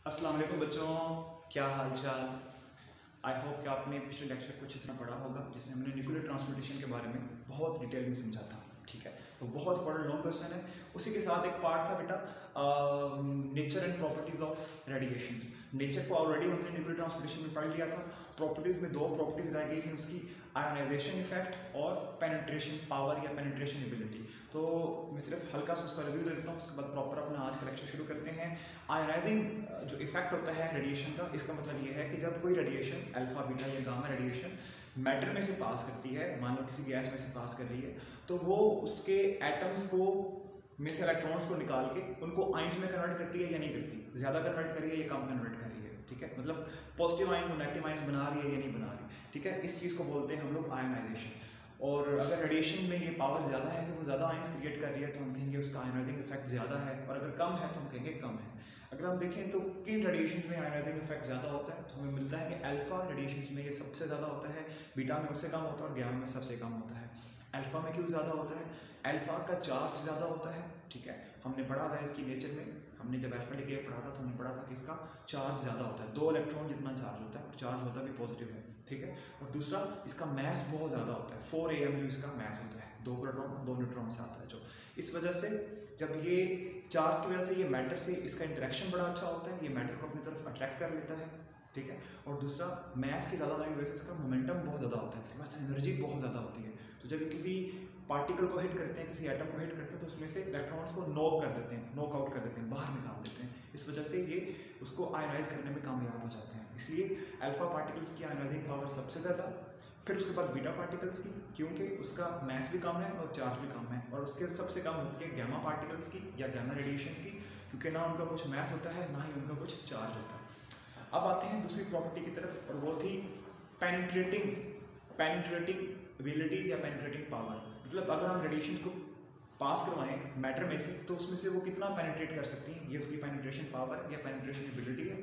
अस्सलाम वालेकुम बच्चों, क्या हाल चाल। आई होप कि आपने पिछले लेक्चर को अच्छी तरह पढ़ा होगा जिसमें हमने न्यूक्लियर ट्रांसपोर्टेशन के बारे में बहुत डिटेल में समझा था। ठीक है, तो बहुत बड़ा लॉन्ग क्वेश्चन है। उसी के साथ एक पार्ट था बेटा nature and properties of radiation. Nature को ऑलरेडी हमने न्यूक्लियर ट्रांसपोर्टेशन में पढ़ लिया था। प्रॉपर्टीज में दो प्रॉपर्टीज रह गई थी उसकी, आयोनाइजेशन इफेक्ट और पेनिट्रेशन पावर या पेनिट्रेशन एबिलिटी। तो मैं सिर्फ हल्का सा उसका रिव्यू दे देता हूँ, उसके बाद प्रॉपर अपना आज का लेक्चर शुरू करते हैं। आयोनाइजिंग जो इफेक्ट होता है रेडिएशन का, इसका मतलब ये है कि जब कोई रेडिएशन अल्फा बीटा या गामा रेडिएशन मैटर में से पास करती है, मान लो किसी गैस में से पास कर रही है, तो वो उसके एटम्स को में से इलेक्ट्रॉन्स को निकाल के उनको आइंस में कन्वर्ट करती है या नहीं करती, ज़्यादा कन्वर्ट कर रही है या कम कन्वर्ट कर रही है। ठीक है, मतलब पॉजिटिव आइंस और नेगेटिव आइंस बना रही है या नहीं बना रही। ठीक है, इस चीज़ को बोलते हैं हम लोग आयोनाइजेशन। और अगर रेडिएशन में ये पावर ज़्यादा है कि वो ज़्यादा आइंस क्रिएट कर रही है तो हम कहेंगे उसका आयोनाइजिंग इफेक्ट ज़्यादा है, और अगर कम है तो हम कहेंगे कम है। अगर हम देखें तो किन रेडिएशन में आयोनाइजिंग इफेक्ट ज़्यादा होता है, तो हमें मिलता है कि अल्फा रेडिएशन में ये सबसे ज़्यादा होता है, बीटा में उससे कम होता है और गामा में सबसे कम होता है। अल्फा में क्यों ज़्यादा होता है? अल्फा का चार्ज ज़्यादा होता है। ठीक है, हमने पढ़ा हुआ है इसकी नेचर में, हमने जब अल्फा डिके पढ़ा था तो हमने पढ़ा था कि इसका चार्ज ज़्यादा होता है, 2 इलेक्ट्रॉन जितना चार्ज होता है और चार्ज होता भी पॉजिटिव है। ठीक है, और दूसरा इसका मैस बहुत ज़्यादा होता है, 4 AMU इसका मैस होता है, 2 प्रोटॉन और 2 न्यूट्रॉन से आता है जो। इस वजह से जब ये चार्ज की वजह से ये मैटर से इसका इंटरेक्शन बड़ा अच्छा होता है, ये मैटर को अपनी तरफ अट्रैक्ट कर लेता है। ठीक है, और दूसरा मैस की ज़्यादा होने की वजह से इसका मोमेंटम बहुत ज़्यादा होता है, इसके पास एनर्जी बहुत ज़्यादा होती है। तो जब ये किसी पार्टिकल को हिट करते हैं, किसी एटम को हिट करते हैं, तो उसमें से इलेक्ट्रॉन्स को नॉक कर देते हैं, नॉक आउट कर देते हैं, बाहर निकाल देते हैं। इस वजह से ये उसको आयोनाइज करने में कामयाब हो जाते हैं। इसलिए अल्फा पार्टिकल्स की आयोनाइजिंग पावर सबसे ज़्यादा, फिर उसके बाद बीटा पार्टिकल्स की, क्योंकि उसका मैस भी कम है और चार्ज भी कम है, और उसके सबसे कम होती है गामा पार्टिकल्स की या गामा रेडिएशंस की, क्योंकि ना उनका कुछ मैस होता है ना ही उनका कुछ चार्ज होता है। अब आते हैं दूसरी प्रॉपर्टी की तरफ, और वो थी पेनिट्रेटिंग एबिलिटी या पेनिट्रेटिंग पावर। मतलब अगर हम रेडिएशन को पास करवाएं मैटर में से तो उसमें से वो कितना पेनिट्रेट कर सकती हैं, ये उसकी पेनिट्रेशन पावर या पेनिट्रेशन एबिलिटी है।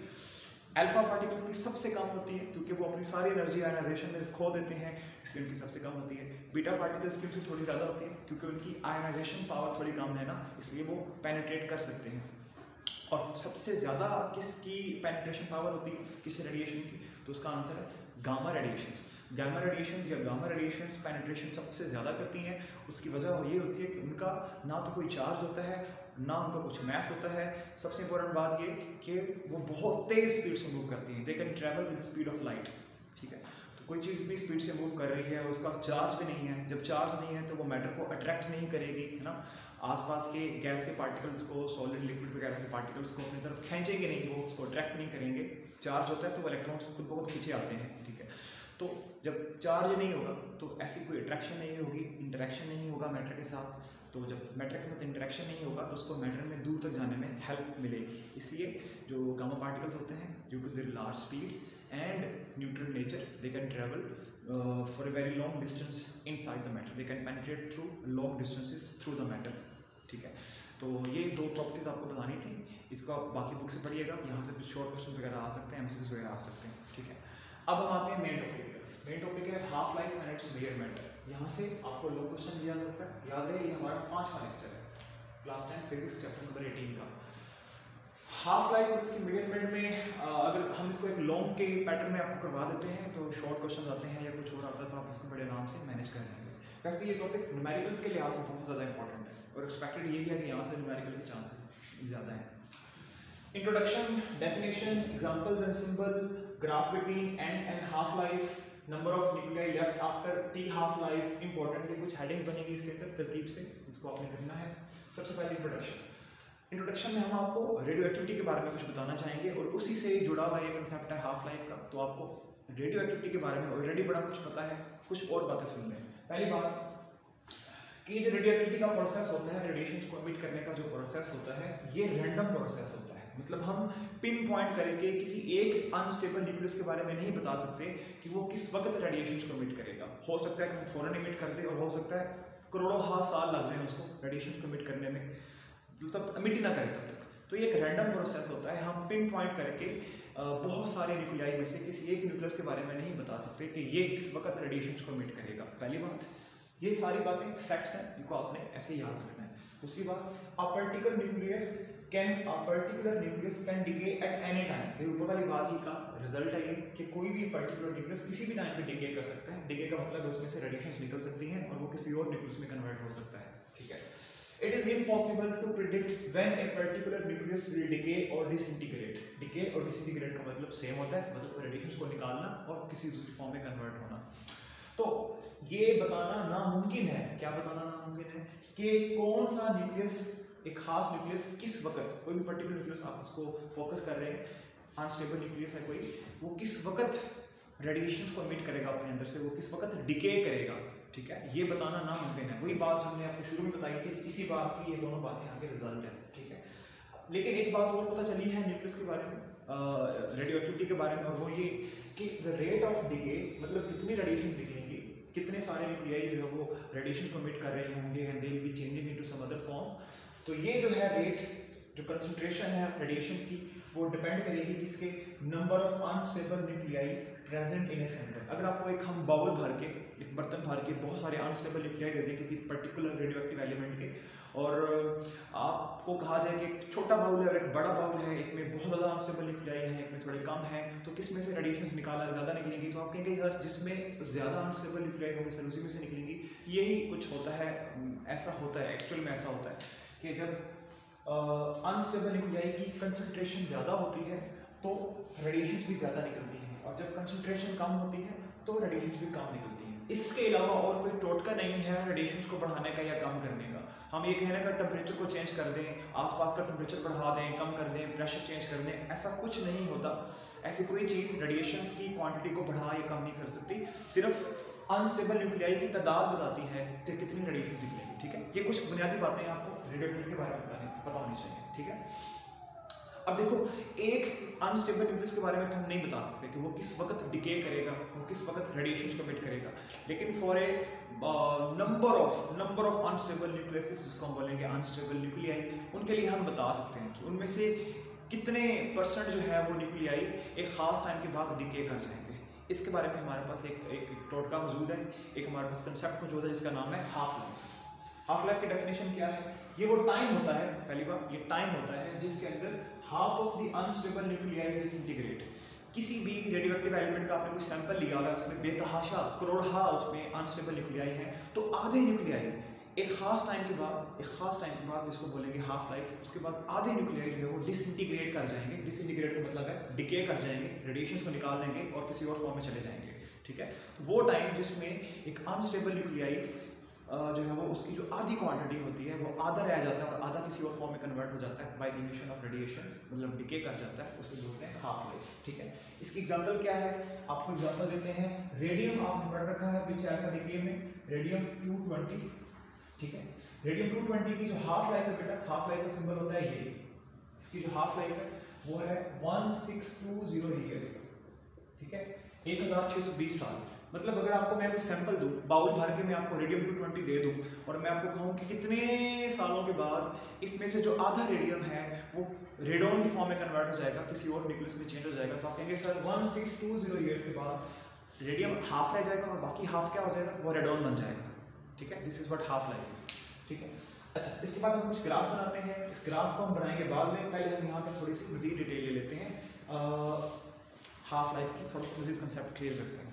अल्फा पार्टिकल्स की सबसे कम होती है क्योंकि वो अपनी सारी एनर्जी आयोनाइजेशन में खो देते हैं, इसलिए उनकी सबसे कम होती है। बीटा पार्टिकल्स की उनसे थोड़ी ज़्यादा होती है क्योंकि उनकी आयोनाइजेशन पावर थोड़ी कम है ना, इसलिए वो पेनिट्रेट कर सकते हैं। और सबसे ज़्यादा किसकी पेनिट्रेशन पावर होती है किसी रेडिएशन की, तो उसका आंसर है गामा रेडिएशन। गामा रेडिएशन या गामा रेडिएशंस पेनिट्रेशन सबसे ज़्यादा करती हैं। उसकी वजह ये होती है कि उनका ना तो कोई चार्ज होता है ना उनका कुछ मैस होता है। सबसे इंपॉर्टेंट बात ये कि वो बहुत तेज़ स्पीड से मूव करती हैं, दे can travel with speed of light. ठीक है, तो कोई चीज़ भी स्पीड से मूव कर रही है, उसका चार्ज भी नहीं है। जब चार्ज नहीं है तो वो मैटर को अट्रैक्ट नहीं करेगी, है ना। आसपास के गैस के पार्टिकल्स को, सॉलिड लिक्विड वगैरह के पार्टिकल्स को अपनी तरफ खींचेंगे नहीं, वो उसको अट्रैक्ट नहीं करेंगे। चार्ज होता है तो वो इलेक्ट्रॉन्स खुद बहुत खींचे आते हैं। ठीक है, तो जब चार्ज नहीं होगा तो ऐसी कोई अट्रैक्शन नहीं होगी, इंटरेक्शन नहीं होगा मैटर के साथ। तो जब मैटर के साथ इंटरेक्शन नहीं होगा तो उसको मैटर में दूर तक जाने में हेल्प मिलेगी। इसलिए जो गामा पार्टिकल्स होते हैं, due to their large speed and neutral nature, they can travel for a very long distance inside the matter, they can penetrate through long distances through the matter. ठीक है, तो ये दो प्रॉपर्टीज आपको बतानी थी। इसको आप बाकी बुक से पढ़िएगा, यहाँ से कुछ शॉर्ट क्वेश्चन वगैरह आ सकते हैं, MCQs वगैरह आ सकते हैं। ठीक है, अब हम आते हैं मेन टॉपिक पे। मेन टॉपिक है half life and it's measurement. यहाँ से आपको लॉन्ग क्वेश्चन याद रखता है, याद रहे ये हमारा 5वां लेक्चर है क्लास 10 फिजिक्स चैप्टर नंबर 18 का। हाफ लाइफ और इसकी मेजरमेंट में अगर हम इसको एक लॉन्ग के पैटर्न में आपको करवा देते हैं तो शॉर्ट क्वेश्चन आते हैं या कुछ और आता है तो आप इसको बड़े आराम से मैनेज कर लेंगे। वैसे ये टॉपिक न्यूमेरिकल्स के लिहाज से बहुत ज़्यादा इंपॉर्टेंट है और एक्सपेक्टेड यही है कि यहाँ से न्यूमेरिकल के चांसेस ज़्यादा हैं। Introduction, definition, examples and symbol, graph between and half life, number of nuclei left after T half life. Important ये कुछ हेडिंग्स बनेगी इसके अंदर तरतीब से, इसको आपने करना है। सबसे पहले इंट्रोडक्शन में हम आपको रेडियो एक्टिविटी के बारे में कुछ बताना चाहेंगे और उसी से जुड़ा हुआ ये कंसेप्ट है हाफ लाइफ का। तो आपको रेडियो एक्टिविटी के बारे में ऑलरेडी बड़ा कुछ पता है, कुछ और बातें सुन लें। पहली बात कि जो रेडियो एक्टिविटी का प्रोसेस होता है, रेडिएशन को एमिट करने का जो प्रोसेस होता है, ये रैंडम प्रोसेस होता है। मतलब हम पिन पॉइंट करके किसी एक अनस्टेबल न्यूक्लियस के बारे में नहीं बता सकते कि वो किस वक्त रेडिएशन को एमिट करेगा। हो सकता है कि वो फौरन एमिट कर दे और हो सकता है करोड़ों साल लग जाए उसको रेडिएशन को एमिट करने में, तब एमिट ही ना करे तब तक। तो ये एक रैंडम प्रोसेस होता है। हम पिन पॉइंट करके बहुत सारे न्यूक्लियाई में से किसी एक न्यूक्लियस के बारे में नहीं बता सकते कि ये इस वक्त रेडिएशन को एमिट करेगा। पहली बात, ये सारी बातें फैक्ट्स हैं, इनको आपने ऐसे याद रखना है। दूसरी बात, a particular nucleus can a particular nucleus can decay at any time. ये ऊपर वाली बात ही का रिजल्ट है ये कि कोई भी पर्टिकुलर न्यूक्लियस किसी भी टाइम पे डिके कर सकता है। डिके का मतलब है उसमें से रेडिएशंस निकल सकती हैं और वो किसी और न्यूक्लियस में कन्वर्ट हो सकता है, ठीक है। It is impossible to predict when a particular nucleus will decay or disintegrate. Decay और disintegrate का मतलब सेम होता है, मतलब रेडिएशंस को निकालना और किसी दूसरी फॉर्म में कन्वर्ट होना। तो ये बताना नामुमकिन है, क्या बताना नामुमकिन है कि कौन सा न्यूक्लियस, एक खास न्यूक्लियस किस वक्त, कोई भी पर्टिकुलर न्यूक्लियस आप उसको फोकस कर रहे हैं, अनस्टेबल न्यूक्लियस है कोई, वो किस वक्त रेडिएशंस को एमिट करेगा अपने अंदर से, वो किस वक्त डिके करेगा, ठीक है। ये बताना नामुमकिन है। वही बात हमने आपको शुरू में बताई थी, इसी बात की ये दोनों बातें आगे रिजल्ट है, ठीक है। लेकिन एक बात और पता चली है न्यूक्लियस के बारे में, रेडियो एक्टिविटी के बारे में, और वो ये कि द रेट ऑफ डिके, मतलब कितनी रेडिएशंस निकलेंगी, कितने सारे न्यूक्लियाई जो है वो रेडिएशन को एमिट कर रहे होंगे and they will be changing into some other form. तो ये जो है रेट, जो कंसंट्रेशन है रेडिएशंस की, वो डिपेंड करेगी किसके, number of unstable nuclei present in A centre. अगर आपको एक हम बाउल भर के, एक बर्तन भर के बहुत सारे अनस्टेबल न्यूक्लियाई दे दें किसी पर्टिकुलर रेडियोएक्टिव एलिमेंट के, और आपको कहा जाए कि एक छोटा बाउल है और एक बड़ा बाउल है, एक में बहुत ज़्यादा अनस्टेबल न्यूक्लियाई है, एक में थोड़े कम है, तो किस में से रेडिएशंस निकाला ज़्यादा निकलेंगी, तो आप कहेंगे यार जिसमें ज़्यादा अनस्टेबल न्यूक्लियाई होंगे सर उसी में से निकलेंगी। यही कुछ होता है, ऐसा होता है, एक्चुअल में ऐसा होता है कि जब अनस्टेबल न्यूक्लियाई की कंसंट्रेशन ज़्यादा होती है तो रेडिएशंस भी ज़्यादा निकलती हैं, और जब कंसंट्रेशन कम होती है तो रेडिएशंस भी कम निकलती हैं। इसके अलावा और कोई टोटका नहीं है रेडिएशंस को बढ़ाने का या कम करने का। हम ये कहने का टेम्परेचर को चेंज कर दें, आसपास का टेम्परेचर बढ़ा दें, कम कर दें, प्रेशर चेंज कर दें, ऐसा कुछ नहीं होता। ऐसी कोई चीज़ रेडिएशंस की क्वांटिटी को बढ़ा या कम नहीं कर सकती, सिर्फ अनस्टेबल न्यूक्लियाई की तादाद बताती है कि कितनी रेडिएशन निकलेगी, ठीक है। ये कुछ बुनियादी बातें आपको रेडियोएक्टिविटी के बारे में पता होनी चाहिए, ठीक है। अब देखो, एक अनस्टेबल न्यूक्लियस के बारे में तो हम नहीं बता सकते कि वो किस वक्त डिके करेगा, वो किस वक्त रेडिएशन को एमिट करेगा, लेकिन for a number of unstable nucleus, जिसको हम बोलेंगे अनस्टेबल न्यूक्लियाई, उनके लिए हम बता सकते हैं कि उनमें से कितने परसेंट जो है वो न्यूक्लियाई एक खास टाइम के बाद डिके कर जाएंगे। इसके बारे में हमारे पास एक टोटका मौजूद है, एक हमारे पास कंसेप्ट मौजूद है जिसका नाम है हाफ लाइफ। हाफ लाइफ की डेफिनेशन क्या है? ये वो टाइम होता है, पहली बार ये टाइम होता है जिसके अंदर half of the unstable nuclei disintegrate. किसी भी रेडियोएक्टिव एलिमेंट का आपने कोई सैंपल लिया हुआ है, उसमें बेतहाशा करोड़हा उसमें अनस्टेबल न्यूक्लियाई हैं, तो आधे न्यूक्लियाई एक खास टाइम के बाद जिसको बोलेंगे हाफ लाइफ, उसके बाद आधे न्यूक्लियाई जो है वो डिसइंटीग्रेट कर जाएंगे। डिसइंटीग्रेट का मतलब है डिके कर जाएंगे, रेडिएशन को निकाल लेंगे और किसी और फॉर्म में चले जाएंगे, ठीक है। तो वो टाइम जिसमें एक अनस्टेबल न्यूक्लियाई जो है वो उसकी जो आधी क्वांटिटी होती है वो आधा रह जाता है और आधा किसी और फॉर्म में कन्वर्ट हो जाता है बाय इमिशन ऑफ रेडिएशन, मतलब डिके कर जाता है, उसे बोलते हैं हाफ लाइफ, ठीक है। इसकी एग्जांपल क्या है? आपको एग्जांपल देते हैं, रेडियम आपने पढ़ रखा है पिछले अल्फा डिके में, रेडियम 220, ठीक है। रेडियम 220 की जो हाफ लाइफ है बेटा, हाफ लाइफ का सिंबल होता है ये, इसकी जो हाफ लाइफ है वो है 1620 ईयर्स, ठीक है, 1620 साल। मतलब अगर आपको मैं कोई सैंपल दूं, बाउल भर के मैं आपको रेडियम 220 दे दूं और मैं आपको कहूं कि कितने सालों के बाद इसमें से जो आधा रेडियम है वो रेडोन की फॉर्म में कन्वर्ट हो जाएगा, किसी और न्यूक्लियस में चेंज हो जाएगा, तो आप कहेंगे सर 1620 ईयर्स के बाद रेडियम हाफ रह जाएगा और बाकी हाफ क्या हो जाएगा, वो रेडोन बन जाएगा, ठीक है। This is what half life is, ठीक है। अच्छा, इसके बाद हम कुछ ग्राफ बनाते हैं, इस ग्राफ को हम बनाएंगे बाद में, पहले हम यहाँ पर थोड़ी सी मजीद डिटेल ले लेते हैं, हाफ लाइफ की थोड़ा सा मजीद कंसेप्ट क्लियर करते हैं।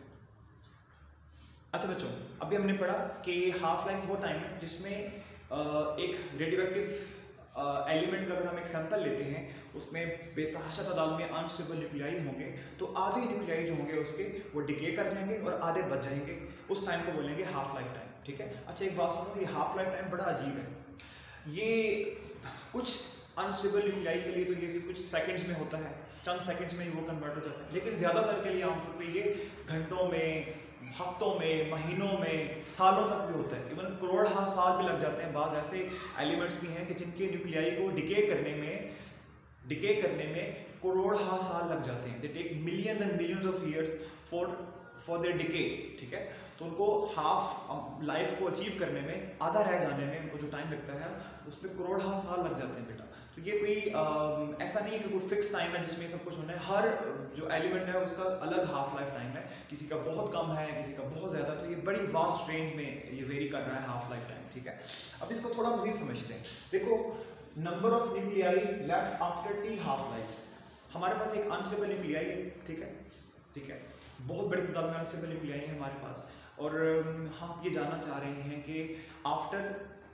अच्छा बच्चों, अभी हमने पढ़ा कि हाफ लाइफ वो टाइम है जिसमें एक रेडियोएक्टिव एलिमेंट का अगर हम एक सैंपल लेते हैं उसमें बेतहाशा तादाद में अनस्टेबल न्यूक्लियाई होंगे, तो आधे न्यूक्लियाई जो होंगे उसके वो डिके कर जाएंगे और आधे बच जाएंगे, उस टाइम को बोलेंगे हाफ लाइफ टाइम, ठीक है। अच्छा एक बात सुनो, ये हाफ लाइफ टाइम बड़ा अजीब है। ये कुछ अनस्टेबल न्यूक्लियाई के लिए तो ये कुछ सेकंड्स में होता है, चंद सेकंड्स में ही वो कन्वर्ट हो जाता है, लेकिन ज़्यादातर के लिए आमतौर पर ये घंटों में, हफ्तों में, महीनों में, सालों तक भी होता है, इवन करोड़हा साल भी लग जाते हैं। बाद ऐसे एलिमेंट्स भी हैं कि जिनके न्यूक्लियाई को डिके करने में करोड़हा साल लग जाते हैं। They take millions and millions of years for their decay, ठीक है। तो उनको हाफ लाइफ को अचीव करने में, आधा रह जाने में उनको जो टाइम लगता है उसमें करोड़हा साल लग जाते हैं बेटा। तो ये कोई ऐसा नहीं है कि कोई फिक्स टाइम है जिसमें सब कुछ होना है, हर जो एलिमेंट है उसका अलग हाफ लाइफ टाइम है, किसी का बहुत कम है, किसी का बहुत ज़्यादा, तो ये बड़ी वास्ट रेंज में ये वेरी कर रहा है हाफ लाइफ टाइम, ठीक है। अब इसको थोड़ा मजीद समझते हैं। देखो number of nuclei left after T half life. हमारे पास एक अनस्टेबल न्यूक्लियाई है, ठीक है, ठीक है, बहुत बड़ी तादाद में अनस्टेबल न्यूक्लियाई है हमारे पास, और हम ये जानना चाह रहे हैं कि after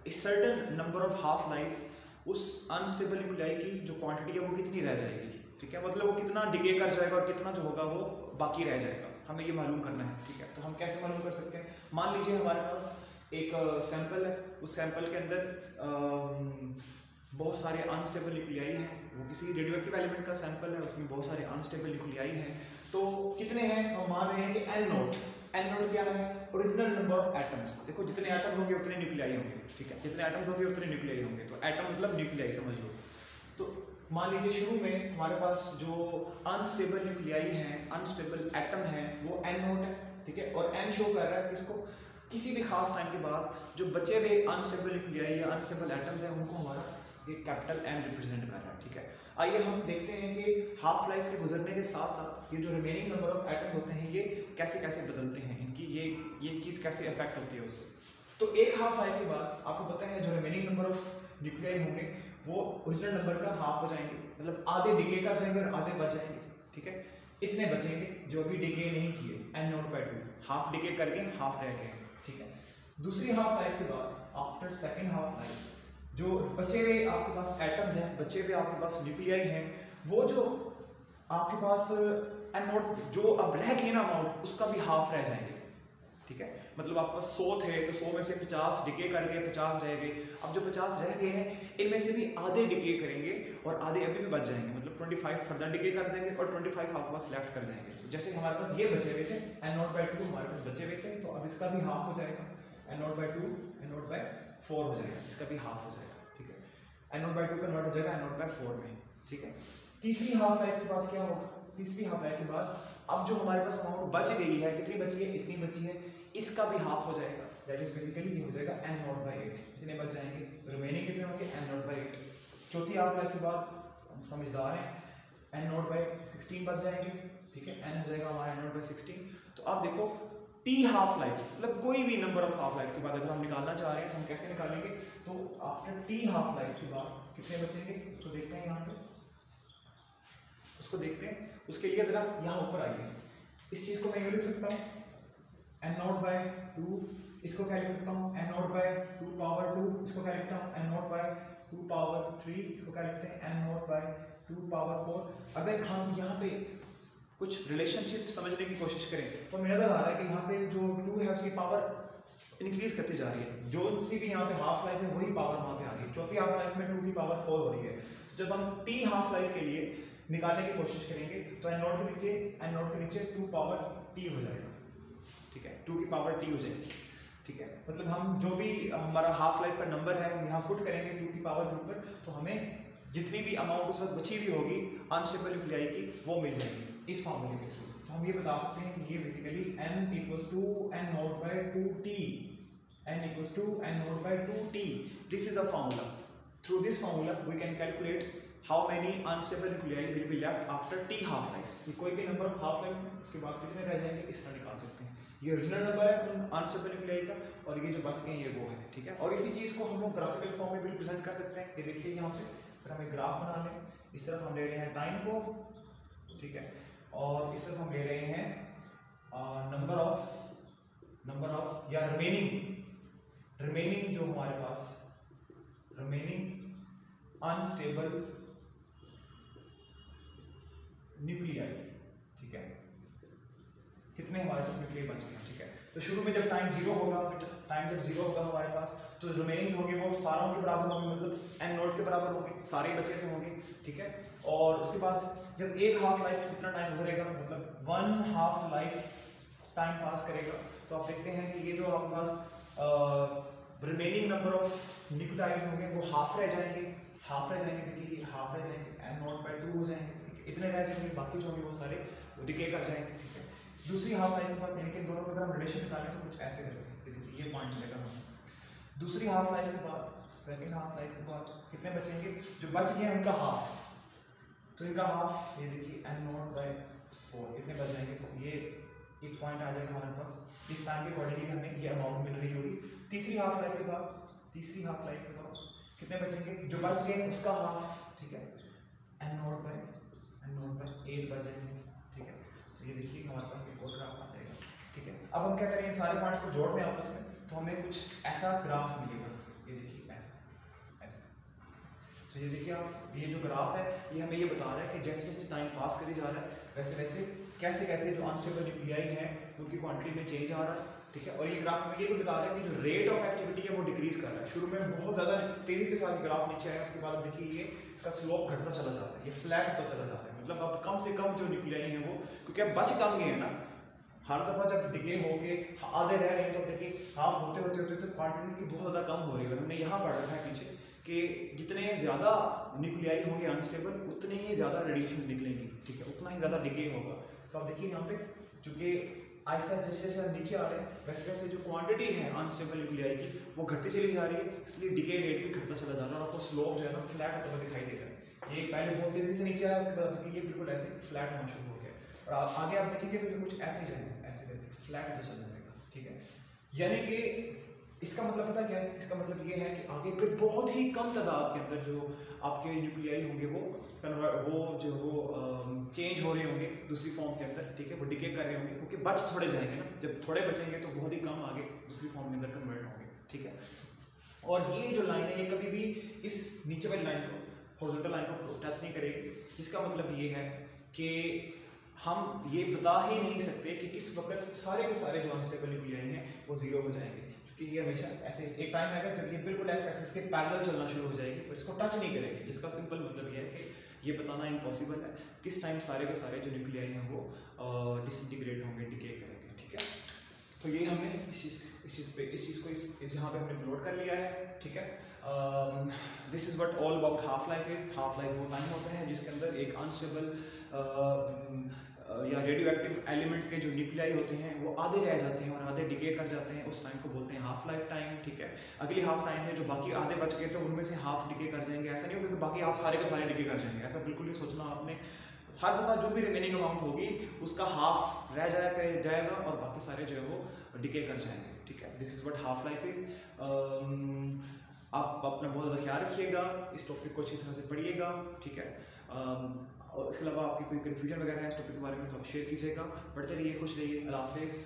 a certain number of half life उस अनस्टेबल न्यूक्लियाई की जो क्वांटिटी है वो कितनी रह जाएगी, ठीक है, मतलब वो कितना डिके कर जाएगा और कितना जो होगा वो बाकी रह जाएगा, हमें ये मालूम करना है, ठीक है। तो हम कैसे मालूम कर सकते हैं? मान लीजिए हमारे पास एक सैंपल है, उस सैंपल के अंदर बहुत सारे अनस्टेबल न्यूक्लियाई हैं, वो किसी रेडियोएक्टिव एलिमेंट का सैंपल है, उसमें बहुत सारे अनस्टेबल न्यूक्लियाई हैं, तो कितने हैं? हम मान रहे हैं कि एन नोट क्या है? Original number of atoms. देखो जितने एटम्स होंगे उतने न्यूक्लियाई होंगे, ठीक है, जितने एटम्स होंगे उतने न्यूक्लियाई होंगे, तो एटम मतलब न्यूक्लियाई समझ लो। तो मान लीजिए शुरू में हमारे पास जो अनस्टेबल न्यूक्लियाई हैं, अनस्टेबल एटम है, वो एन नोट है, ठीक है, और एन शो कर रहा है किसको? किसी भी खास टाइम के बाद जो बचे हुए अनस्टेबल न्यूक्लियाई या अनस्टेबल एटम्स हैं उनको हमारा ये कैपिटल एम रिप्रेजेंट कर रहा है, ठीक है। आइए हम देखते हैं कि हाफ लाइफ के गुजरने के साथ साथ ये जो रिमेनिंग नंबर ऑफ एटम्स होते हैं ये कैसे कैसे बदलते हैं, इनकी ये चीज़ कैसे अफेक्ट होती है उससे। तो एक हाफ लाइफ के बाद आपको पता है जो रिमेनिंग नंबर ऑफ न्यूक्लियाई होंगे वो ओरिजिनल नंबर का हाफ हो जाएंगे, मतलब आधे डिके कर जाएंगे और आधे बच जाएंगे, ठीक है। इतने बचेंगे जो अभी डिके नहीं किए, N not by 2, half decay कर गए, हाफ रह गए, ठीक है। दूसरी हाफ लाइफ के बाद आफ्टर सेकेंड हाफ लाइफ जो बचे हुए आपके पास एटम्स हैं, बचे हुए आपके पास न्यूक्लियाई हैं, वो जो आपके पास एन नॉट जो अब रह गए ना अमाउंट उसका भी हाफ रह जाएंगे, ठीक है। मतलब आपके पास 100 थे तो 100 में से 50 डिके कर गए, 50 रह गए। अब जो 50 रह गए हैं इनमें से भी आधे डिके करेंगे और आधे अभी भी बच जाएंगे, मतलब 25 फर्दर डिके कर देंगे और 25 आपके पास लेफ्ट कर जाएंगे। तो जैसे हमारे पास ये बचे हुए थे एन नॉट बाई 2 हमारे पास बचे हुए थे, तो अब इसका भी हाफ हो जाएगा, N not by 2 N not by 4 हो जाएगा, इसका भी हाफ हो जाएगा, ठीक है। एन नॉट बाई 2 कन्वर्ट हो जाएगा एन नॉट बाई 4 में, ठीक है। तीसरी हाफ लाइफ के बाद क्या होगा? तीसरी हाफ लाइफ के बाद अब जो हमारे पास अमाउंट बच गई है, कितनी बची है? इतनी बची है, इसका भी हाफ हो जाएगा, दैट इज बेसिकली ये हो जाएगा एन नॉट बाई 8, इतने बच जाएंगे, तो रिमेनिंग कितने होंगे? N not by 8। चौथी हाफ लाइफ के बाद हम समझदार हैं, एन नॉट बाई 16 बच जाएंगे, ठीक है, एन हो जाएगा हमारा एन नॉट बाई 16। तो अब देखो टी हाफ लाइफ मतलब कोई भी नंबर ऑफ हाफ लाइफ के बाद अगर हम निकालना चाह रहे हैं तो हम कैसे निकालेंगे? तो आफ्टर टी हाफ लाइफ के बाद कितने बचेंगे उसको देखते हैं, यहाँ पे उसको देखते हैं। उसके लिए जरा यहाँ ऊपर आइए, इस चीज को मैं यूँ लिख सकता हूँ एन नॉट बाई 2, इसको क्या लिख सकता हूँ? एन नॉट बाई 2 पावर 2, इसको क्या लिखता हूँ? एन नॉट बाई 2 पावर 3, इसको क्या लिखते हैं? N not by 2 power 4। अगर हम यहाँ पे कुछ रिलेशनशिप समझने की कोशिश करें तो हमें नजर आ रहा है कि यहाँ पे जो 2 है उसकी पावर इंक्रीज करती जा रही है, जो सी भी यहाँ पे हाफ लाइफ है वही पावर वहाँ पे आ रही है। चौथी हाफ लाइफ में 2 की पावर 4 हो रही है। तो जब हम टी हाफ लाइफ के लिए निकालने की कोशिश करेंगे तो एन नॉट के नीचे 2 पावर टी हो जाएगा, ठीक है, 2 की पावर टी हो जाएगी, ठीक है। मतलब हम जो भी हमारा हाफ लाइफ का नंबर है हम यहाँ पुट करेंगे 2 की पावर के ऊपर, तो हमें जितनी भी अमाउंट उस वक्त बची हुई होगी अनस्टेबल न्यूक्लियाई की वो मिल जाएगी इस फार्मूले के थ्रू। तो हम ये बता सकते हैं कि ये basically n equals to n not by 2t, n equals to n not by 2t। This is a formula. Through this formula we can calculate how many unstable nuclei will be left after t half life. ये कोई भी number of half life है उसके बाद कितने रह जाएंगे इस तरह निकाल सकते हैं। ये ओरिजिनल नंबर है उन अनस्टेबल न्यूक्लियाई का और ये जो बच गए ये वो है, ठीक है। और इसी चीज को हम लोग ग्राफिकल फॉर्म में भी रिप्रेजेंट कर सकते हैं। ये देखिए यहाँ से अगर हमें ग्राफ बना लें, इस तरफ हम ले रहे हैं टाइम को, ठीक है, और इस तरफ हम ले रहे हैं नंबर ऑफ या रिमेनिंग जो हमारे पास रिमेनिंग अनस्टेबल न्यूक्लियाई, ठीक है, कितने हमारे पास न्यूक्लियाई बच गए, ठीक है। तो शुरू में जब टाइम जीरो होगा हमारे पास, तो रिमेनिंग जो होंगे वो सारों के बराबर होंगे, मतलब एन नॉट के बराबर होंगे, सारे बचे हुए होंगे, ठीक है। और उसके बाद जब एक हाफ लाइफ जितना टाइम गुजरेगा, मतलब 1 हाफ लाइफ टाइम पास करेगा, तो आप देखते हैं कि ये जो आपके पास रिमेनिंग नंबर ऑफ न्यूक्लियाइड्स होंगे वो हाफ रह जाएंगे। देखिए ये हाफ रह जाएंगे, एन नॉट बाई 2 हो जाएंगे, इतने रह जाएंगे, बाकी जो होंगे वो सारे डिके कर जाएंगे, ठीक है। दूसरी हाफ लाइफ के बाद यानी कि दोनों का अगर हम रिलेशन निकालें तो कुछ ऐसे करते हैं, देखिए ये पॉइंट मिलेगा हमें। दूसरी हाफ लाइफ के बाद सेकंड हाफ लाइफ के बाद कितने बचेंगे? जो बच गए उनका हाफ, तो इनका हाफ ये देखिए एन नॉट बाई 4 इतने बच जाएंगे। तो ये एक पॉइंट आ जाएगा हमारे पास, इस टाइम के अकॉर्डिंगली हमें ये अमाउंट मिल रही होगी। तीसरी हाफ लाइफ के बाद कितने बचेंगे, जो बच गए उसका हाफ, ठीक है, n नॉट पर 8 बचेंगे, ठीक है। तो ये देखिए हमारे पास एक और ग्राफ आ जाएगा, ठीक है। अब हम क्या करेंगे, सारे पॉइंट्स को जोड़ दें आपस में, तो हमें कुछ ऐसा ग्राफ मिलेगा, ये देखिए ऐसा। तो ये देखिए आप, ये जो ग्राफ है ये हमें ये बता रहा है कि जैसे जैसे टाइम पास करी जा रहा है वैसे वैसे कैसे कैसे जो अनस्टेबल न्यूक्लियाई हैं उनकी क्वांटिटी में चेंज आ रहा है, ठीक है। और ये ग्राफ में ये भी बता रहा है कि जो रेट ऑफ एक्टिविटी है वो डिक्रीज कर रहा है। शुरू में बहुत ज़्यादा तेज़ी के साथ ग्राफ नीचे आया, उसके बाद देखिए ये इसका स्लोप घटता चला जा रहा है, ये फ्लैट होता चला जा रहा है। मतलब अब कम से कम जो न्यूक्लियाई हैं वो, क्योंकि अब बच कम गए हैं ना, हर दफ़ा जब डिके होके आधे रह रहे हैं तो देखिए हाफ होते होते होते तो क्वांटिटी की बहुत ज़्यादा कम हो रही है। हमने यहाँ पढ़ रखा है पीछे कि जितने ज़्यादा न्यूक्लियाई होंगे अनस्टेबल उतने ही ज़्यादा रेडिएशंस निकलेंगी, ठीक है, उतना ही ज़्यादा डिके होगा। तो आप देखिए यहाँ पे चूँकि ऐसा जैसे जैसे नीचे आ रहे हैं वैसे वैसे जो क्वांटिटी है अनस्टेबल न्यूक्लियाई की वो घटती चली जा रही है, इसलिए डिके रेट भी घटता चला जा रहा है और आपको स्लोप जो है ना फ्लैट होता हुआ दिखाई दे रहा है। ये पहले बहुत तेज़ी से नीचे आया, उसके बाद देखिए ये बिल्कुल ऐसे फ्लैट होना शुरू हो गया और आगे आप देखेंगे तो ये कुछ ऐसे ही जाएगा, ऐसे करके फ्लैट होता चला जाएगा, ठीक है। यानी कि इसका मतलब पता क्या है, इसका मतलब ये है कि आगे पे बहुत ही कम तादाद के अंदर जो आपके न्यूक्लियाई होंगे वो चेंज हो रहे होंगे दूसरी फॉर्म के अंदर, ठीक है, वो डिके कर रहे होंगे क्योंकि बच थोड़े जाएंगे ना, जब थोड़े बचेंगे तो बहुत ही कम आगे दूसरी फॉर्म के अंदर कन्वर्ट होंगे, ठीक है। और ये जो लाइन है ये कभी भी इस नीचे वाली लाइन को, हॉरिजॉन्टल लाइन को टच नहीं करेगी, जिसका मतलब ये है कि हम ये बता ही नहीं सकते कि किस वक्त सारे के सारे जो अनस्टेबल न्यूक्लियाई हैं वो जीरो हो जाएंगे, क्योंकि ये हमेशा ऐसे एक टाइम आएगा जब ये बिल्कुल एक्स एक्सिस के पैरेलल चलना शुरू हो जाएगी पर इसको टच नहीं करेंगे, जिसका सिंपल मतलब ये है कि ये बताना इम्पॉसिबल है किस टाइम सारे के सारे जो न्यूक्लियाई हैं वो डिसइंटीग्रेट होंगे, डिके करेंगे, ठीक है। तो ये हमने इस चीज़ को यहाँ पे हमने प्लॉट कर लिया है, ठीक है। This is what all about half life is. Half life वो टाइम होता है जिसके अंदर एक अनस्टेबल या रेडियो एक्टिव एलिमेंट के जो न्यूक्लियाई होते हैं वो आधे रह जाते हैं और आधे डिके कर जाते हैं, उस टाइम को बोलते हैं हाफ लाइफ टाइम, ठीक है। अगली हाफ टाइम में जो बाकी आधे बच गए तो उनमें से हाफ डिके कर जाएंगे, ऐसा नहीं होगा कि बाकी आप सारे के सारे डिके कर जाएंगे, ऐसा बिल्कुल नहीं सोचना आपने। हर दफ़ा जो भी रिमेनिंग अमाउंट होगी उसका हाफ रह जाएगा और बाकी सारे जो है वो डिके कर जाएंगे, ठीक है। This is what half life is. आप अपना बहुत ज़्यादा ख्याल रखिएगा, इस टॉपिक को अच्छी तरह से पढ़िएगा, ठीक है। और इसके अलावा आपकी कोई कन्फ्यूजन वगैरह है इस टॉपिक के बारे में तो आप शेयर कीजिएगा। पढ़ते रहिए, खुश रहिए, अल्लाह हाफ़िज़।